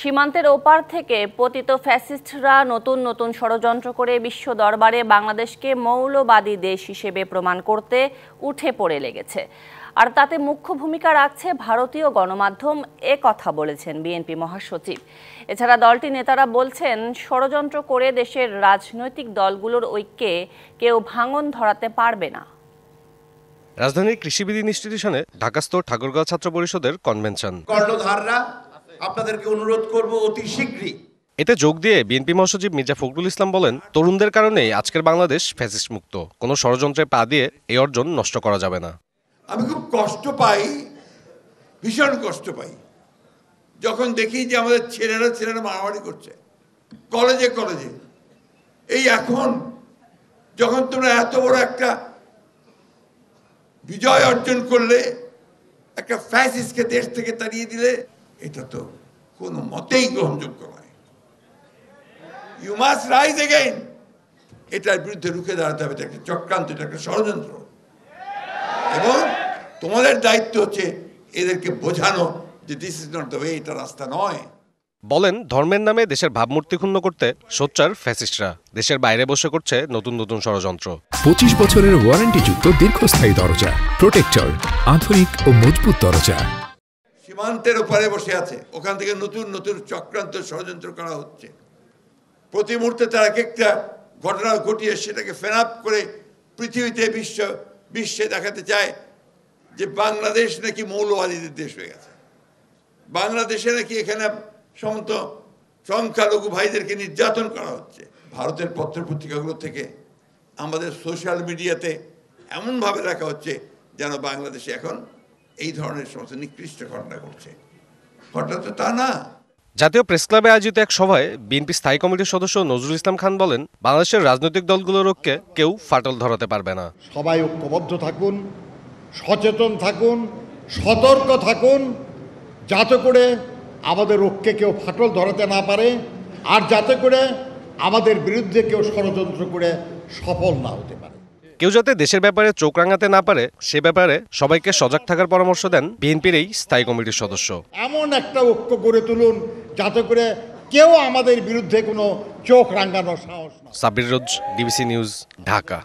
সীমান্তের ওপার থেকে পতিত ফ্যাসিস্টরা নতুন নতুন ষড়যন্ত্র করে বিশ্ব দরবারে বাংলাদেশকে মৌলবাদী দেশ হিসেবে প্রমাণ করতে উঠে পড়ে লেগেছে। আর তাতে মুখ্য ভূমিকা রাখছে ভারতীয় গণমাধ্যম, কথা বলেছেন বিএনপি মহাসচিব। এছাড়া দলটির নেতারা বলছেন, ষড়যন্ত্র করে দেশের রাজনৈতিক দলগুলোর ঐক্যে কেউ ভাঙন ধরাতে পারবে না। রাজধানীর কৃষিবিদ ইনস্টিটিউশনে ঢাকাস্থ ঠাকুরগাঁও ছাত্র পরিষদের কনভেনশন। কর্ণধাররা আপনাদেরকে অনুরোধ করব অতি শীঘ্রই। এতে যোগ দিয়ে বিএনপি মহাসচিব মির্জা ফখরুল ইসলাম বলেন, তরুণদের কারণেই আজকের বাংলাদেশ ফ্যাসিস্ট মুক্ত। কোনো ষড়যন্ত্রে পা দিয়ে এই অর্জন নষ্ট করা যাবে না। আমি খুব কষ্ট পাই, ভীষণ কষ্ট পাই যখন দেখি যে আমাদের ছেলেরা মারামারি করছে কলেজে। এই এখন যখন তোমরা এত বড় একটা বিজয় অর্জন করলে, একটা ফ্যাসিস্টকে দেশ থেকে তাড়িয়ে দিলে, এটা তো কোনো মতেই গ্রহণযোগ্য নয়। You must rise again. এটার বিরুদ্ধে রুখে দাঁড়াতে হবে। এটা একটা চক্রান্ত, এটা একটা ষড়যন্ত্র, এবং তোমাদের দায়িত্ব হচ্ছে এদেরকে বোঝানো যে this is not the way, এটা রাস্তা নয়। বলেন, ধর্মের নামে দেশের ভাবমূর্তি ক্ষুণ্ণ করতে সোচ্চার ফ্যাসিস্টরা দেশের বাইরে বসে করছে নতুন নতুন ষড়যন্ত্র। 25 বছরের ওয়ারেন্টিযুক্ত দীর্ঘস্থায়ী দরজা প্রোটেক্টর, আধুনিক ও মজবুত দরজা। সীমান্তের ওপারে বসে আছে, ওখান থেকে নতুন নতুন চক্রান্ত ষড়যন্ত্র করা হচ্ছে। প্রতি মুহূর্তে তারা একটা ঘটনা ঘটিয়ে সেটাকে ফেনাপ করে পৃথিবীতে বিশ্বে দেখাতে চায় যে বাংলাদেশ নাকি মৌলবাদীদের দেশ হয়ে গেছে। বাংলাদেশে নাকি এখানে সমস্ত সংখ্যালঘু ভাইদেরকে নির্যাতন করা হচ্ছে। ভারতের পত্রপত্রিকাগুলো থেকে আমাদের সোশ্যাল মিডিয়াতে এমনভাবে রাখা হচ্ছে যেন বাংলাদেশে এখন এই ধরনের সমস্ত নিকৃষ্ট ঘটনা ঘটছে। ঘটনা তো তা না। জাতীয় প্রেস ক্লাবে আয়োজিত এক সভায় বিএনপি স্থায়ী কমিটির সদস্য নজরুল ইসলাম খান বলেন, বাংলাদেশের রাজনৈতিক দলগুলোর ঐক্যে কেউ ফাটল ধরাতে পারবে না। সবাই ঐক্যবদ্ধ থাকুন, সচেতন থাকুন, সতর্ক থাকুন, যাতে করে আমাদের ঐক্যে কেউ ফাটল ধরাতে না পারে, আর যাতে করে আমাদের বিরুদ্ধে কেউ ষড়যন্ত্র করে সফল না হতে পারে। কেউ যাতে দেশের ব্যাপারে চোখ রাঙাতে না পারে, সে ব্যাপারে সবাইকে সজাগ থাকার পরামর্শ দেন বিএনপির এই স্থায়ী কমিটির সদস্য। এমন একটা ঐক্য গড়ে তুলুন যাতে করে কেউ আমাদের বিরুদ্ধে কোনো চোখ রাঙানোর সাহস না। সাব্বির রোজ, ডিবিসি নিউজ, ঢাকা।